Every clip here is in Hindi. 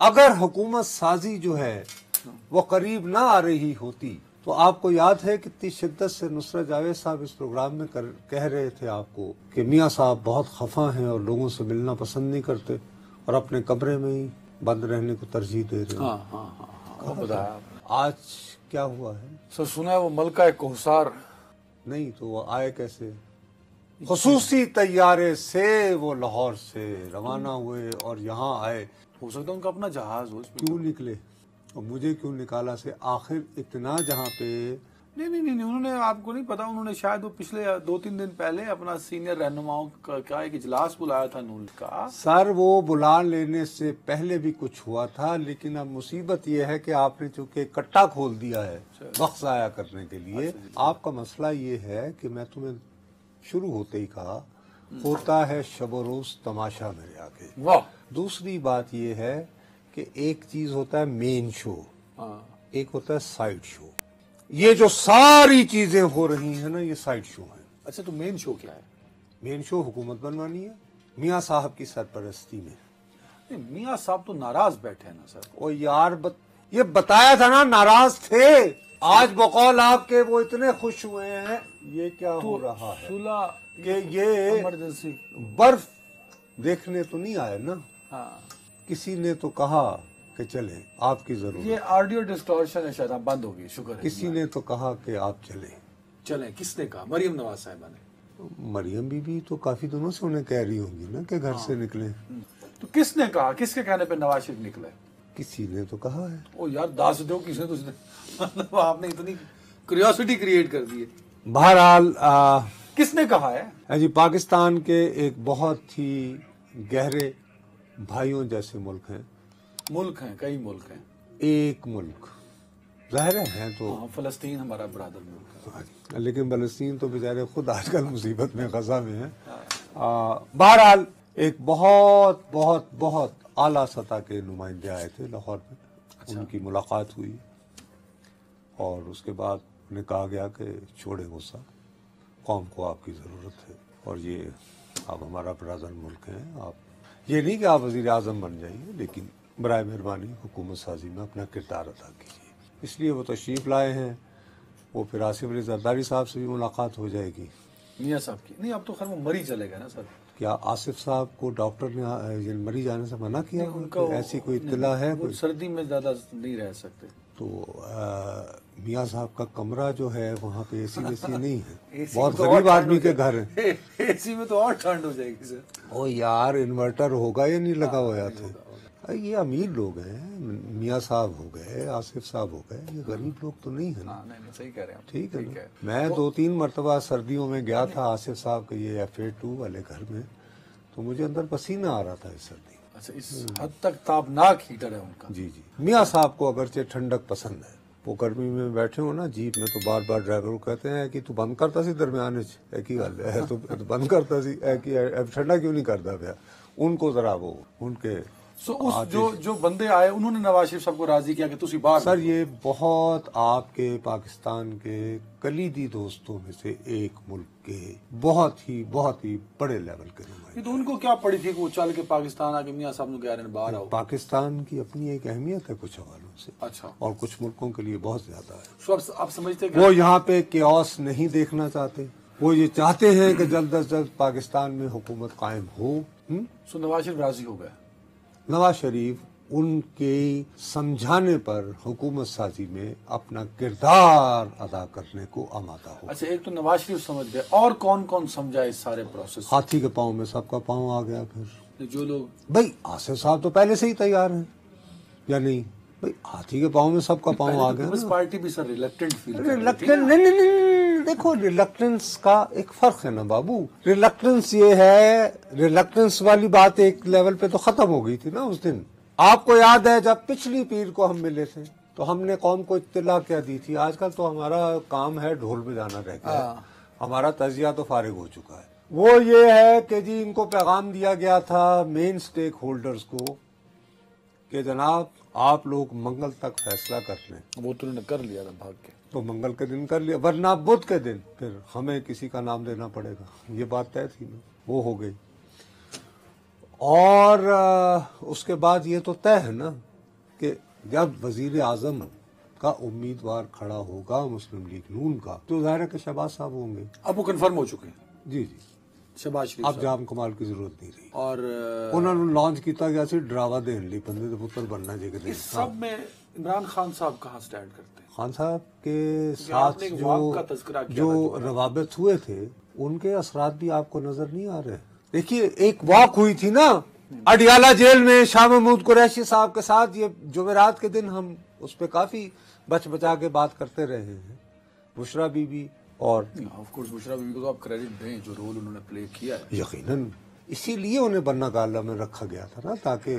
अगर हुकूमत साजी जो है वो करीब ना आ रही होती तो आपको याद है कितनी शिद्दत से नुसरत जावेद साहब इस प्रोग्राम में कह रहे थे आपको कि मियाँ साहब बहुत खफा हैं और लोगों से मिलना पसंद नहीं करते और अपने कमरे में ही बंद रहने को तरजीह दे रहे हैं। हाँ, बताया। आज क्या हुआ है? सर सुना है वो मलका कोहसार नहीं तो वो आए कैसे? खुसूसी तैयारे से वो लाहौर से रवाना हुए और यहाँ आए। हो सकता है उनका अपना जहाज हो। क्यों निकले और मुझे क्यों निकाला से आखिर इतना जहाँ पे नहीं, उन्होंने, आपको नहीं पता, उन्होंने शायद वो पिछले 2-3 दिन पहले अपना सीनियर रहनुमाओं का एक इजलास बुलाया था नून का। सर वो बुला लेने से पहले भी कुछ हुआ था, लेकिन अब मुसीबत ये है कि आपने चूंकि कट्टा खोल दिया है वक्त जाया करने के लिए। आपका मसला ये है कि मैं तुम्हें शुरू होते ही कहा होता है शब रोज तमाशा मेरे आगे। वाह। दूसरी बात ये है कि एक चीज होता है मेन शो, एक होता है साइड शो। ये जो सारी चीजें हो रही हैं ना, ये साइड शो है। अच्छा, तो मेन शो क्या है? मेन शो हुकूमत बनवानी है मियाँ साहब की सरपरस्ती में। नहीं, मियाँ साहब तो नाराज बैठे हैं ना सर। ओ यार ये बताया था ना नाराज थे। आज बकौल आपके वो इतने खुश हुए हैं। ये क्या तो हो रहा है सुलह कि ये इमरजेंसी बर्फ देखने तो नहीं आए ना। हाँ, किसी ने तो कहा कि चले, आपकी जरूरत। ये ऑडियो डिस्टॉर्शन है शायद, बंद हो गई, शुक्र है। किसी ने तो कहा कि आप चले। किसने कहा? मरियम नवाज साहिबा ने। मरियम बीबी तो काफी दिनों से उन्हें कह रही होंगी ना कि घर से निकले। तो किसने कहा? किसके कहने पे नवाज शरीफ निकले? किसी ने तो कहा है। ओ यार, दास दो किसने? मतलब आपने इतनी क्यूरियोसिटी क्रिएट कर दी है। बहरहाल किसने कहा है? जी, पाकिस्तान के एक बहुत ही गहरे भाइयों जैसे मुल्क हैं। मुल्क हैं, कई मुल्क हैं। एक मुल्क ज़ाहिर है तो फलस्तीन हमारा बरादर मुल्क है, लेकिन फलस्तीन तो बेचारे खुद आजकल मुसीबत में गजा में है। बहरहाल एक बहुत बहुत बहुत आला सतह के नुमाइंदे आए थे लाहौर में। अच्छा। उनकी मुलाकात हुई और उसके बाद उन्हें कहा गया कि छोड़े गुस्सा, कौम को आपकी ज़रूरत है और ये आप हमारा बरादर मुल्क हैं। आप ये नहीं कि आप वज़ीर आज़म बन जाइए, लेकिन बराए मेहरबानी हुकूमत साजी में अपना किरदार अदा कीजिए। इसलिए वो तशरीफ़ लाए हैं। वो फिर आसिफ अली जरदारी साहब से भी मुलाकात हो जाएगी, मियाँ साहब की। नहीं, अब तो खैर वो मरी चलेगा ना सर। क्या आसिफ साहब को डॉक्टर ने मरी जाने से मना किया? उनका ऐसी कोई इत्तला है? कोई सर्दी में ज़्यादा नहीं रह सकते। तो मियाँ साहब का कमरा जो है वहाँ पे एसी वेसी नहीं है। बहुत गरीब आदमी के घर है। एसी में तो और ठंड हो जाएगी सर। ओ यार, इन्वर्टर होगा या नहीं लगा हुआ थे? ये अमीर लोग हैं, मियाँ साहब हो गए, आसिफ साहब हो गए, ये गरीब लोग तो नहीं है ना। नहीं, सही कह रहे हैं। ठीक है ना? मैं 2-3 मरतबा सर्दियों में गया था आसिफ साहब के ये FA2 वाले घर में, तो मुझे अंदर पसीना आ रहा था इस सर्दी। अच्छा, इस हद तक तापनाक हीटर है उनका। जी जी। मियाँ साहब को अगरचे ठंडक पसंद है। वो गर्मी में बैठे हो ना जीप में तो बार बार ड्राइवर को कहते हैं कि तू बंद करता सी दरमियान की गल है, तो बंद करता सी ठंडा क्यों नहीं करता पाया। उनको जरा वो उनके उस जो बंदे आए उन्होंने नवाज शरीफ साहब को राजी किया कि तुसी बाहर। सर ये बहुत आपके पाकिस्तान के कलीदी दोस्तों में से एक मुल्क के बहुत ही बड़े लेवल के नुमाइंदे। तो उनको क्या पड़ी थी कि वो चल के पाकिस्तान आके मियाँ साहब ने कह रहे हैं बाहर आओ। पाकिस्तान की अपनी एक अहमियत है कुछ हवालों से। अच्छा। और कुछ मुल्कों के लिए बहुत ज्यादा है। तो आप समझते वो यहाँ पे केओस नहीं देखना चाहते। वो ये चाहते हैं कि जल्द अज जल्द पाकिस्तान में हुकूमत कायम हो। सो नवाज शरीफ राजी हो गए। नवाज शरीफ उनके समझाने पर हुकूमत साजी में अपना किरदार अदा करने को आमादा हो। अच्छा, एक तो नवाज शरीफ समझ गए, और कौन कौन समझा इस सारे प्रोसेस? हाथी के पांव में सबका पांव आ गया। फिर जो लोग, भाई आसिफ साहब तो पहले से ही तैयार हैं या नहीं? भाई हाथी के पांव में सबका पांव आ गया। पार्टी भी सर रिलक्टेंट फील नहीं, देखो रिलक्टेंस का एक फर्क है ना बाबू। रिलक्टेंस ये है, रिलक्टेंस वाली बात एक लेवल पे तो खत्म हो गई थी ना उस दिन। आपको याद है जब पिछली पीर को हम मिले थे तो हमने कौम को इत्तला क्या दी थी? आजकल तो हमारा काम है ढोल बजाना रह गया, हमारा तजिया तो फारिग हो चुका है। वो ये है कि जी इनको पैगाम दिया गया था मेन स्टेक होल्डर्स को कि जनाब आप लोग मंगल तक फैसला कर लें। वो तो उन्होंने कर लिया था भाग के। तो मंगल के दिन कर लिया, वरना बुध के दिन फिर हमें किसी का नाम देना पड़ेगा। ये बात तय थी ना, वो हो गई। और उसके बाद ये तो तय है ना कि जब वजीर आजम का उम्मीदवार खड़ा होगा मुस्लिम लीग नून का, तो जाहिर है कि शहबाज साहब होंगे। अब वो कंफर्म हो चुके हैं। जी जी, शहबाज शरीफ अब साहब। जाम कमाल की जरूरत नहीं रही। और उन्होंने लॉन्च किया गया सी ड्रावा देने ली बंदे तो पुत्र बनना चाहिए। इस सब में इमरान खान साहब कहाँ स्टैंड करते हैं? खान साहब के आपने साथ एक वाक़ का तज़किरा किया जो था, रवाबित हुए थे, उनके असरात भी आपको नजर नहीं आ रहे। देखिए, एक वॉक हुई थी ना अडियाला जेल में शाह महमूद कुरैशी साहब के साथ, ये जुमेरात के दिन हम उस पर काफी बच बचा के बात करते रहे हैं। बुशरा बीबी और ऑफ कोर्स बुशरा बीबी को तो आप क्रेडिट दें, जो रोल उन्होंने प्ले किया है। यकीनन इसीलिए उन्हें बन्ना गाला में रखा गया था ना, ताकि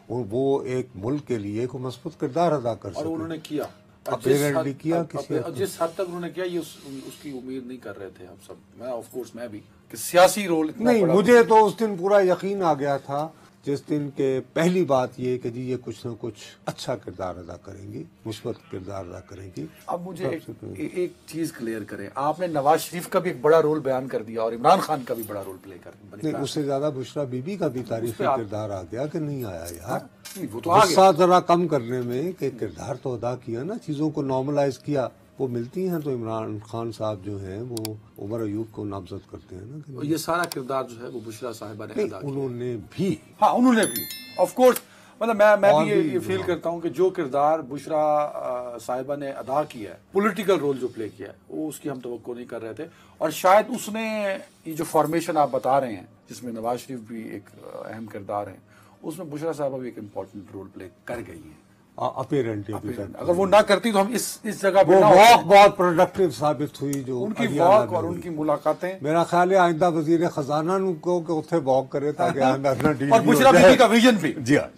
वो एक मुल्क के लिए एक मजबूत किरदार अदा कर और सके। उन्होंने किया, अपेरेंटली किया। जिस हद तक उन्होंने किया, ये उसकी उम्मीद नहीं कर रहे थे हम सब। मैं ऑफ कोर्स मैं भी कि सियासी रोल इतना नहीं, बड़ा मुझे तो उस दिन पूरा यकीन आ गया था, जिस दिन के पहली बात ये कि जी ये कुछ ना कुछ अच्छा किरदार अदा करेंगी, मुस्बत किरदार अदा करेंगी। अब मुझे एक चीज क्लियर करें, आपने नवाज शरीफ का भी एक बड़ा रोल बयान कर दिया और इमरान खान का भी बड़ा रोल प्ले कर नहीं, उससे ज्यादा बुशरा बीबी का भी तारीफी किरदार आ गया कि नहीं आया यार। वो तो आ गया। गुस्सा जरा कम करने में कि किरदार तो अदा किया ना, चीजों को नॉर्मलाइज किया, वो मिलती हैं। तो इमरान खान साहब जो हैं वो उमर अयूब को नामजद करते हैं ना कि ये सारा किरदार जो है वो बुशरा साहिबा ने अदा किया। उन्होंने भी, हाँ उन्होंने भी ऑफ कोर्स, मतलब मैं भी ये फील करता हूँ कि जो किरदार बुशरा साहिबा ने अदा किया है, पॉलिटिकल रोल जो प्ले किया है, वो उसकी हम तवक्को नहीं कर रहे थे। और शायद उसने ये जो फॉर्मेशन आप बता रहे हैं, जिसमें नवाज शरीफ भी एक अहम किरदार है, उसमें बुशरा साहिबा भी एक इम्पोर्टेंट रोल प्ले कर गई है। अपेरेंटली अगर वो ना करती तो हम इस जगह पे वो ना वॉक होते। बहुत प्रोडक्टिव साबित हुई जो उनकी अडियाला वॉक में और हुई। उनकी मुलाकातें, मेरा ख्याल है आइंदा वजीर खजाना को उथे वॉक करे ताकि आइंदा ना डील और भी हो बुशरा जाए। बीबी का विजन भी। जी हाँ।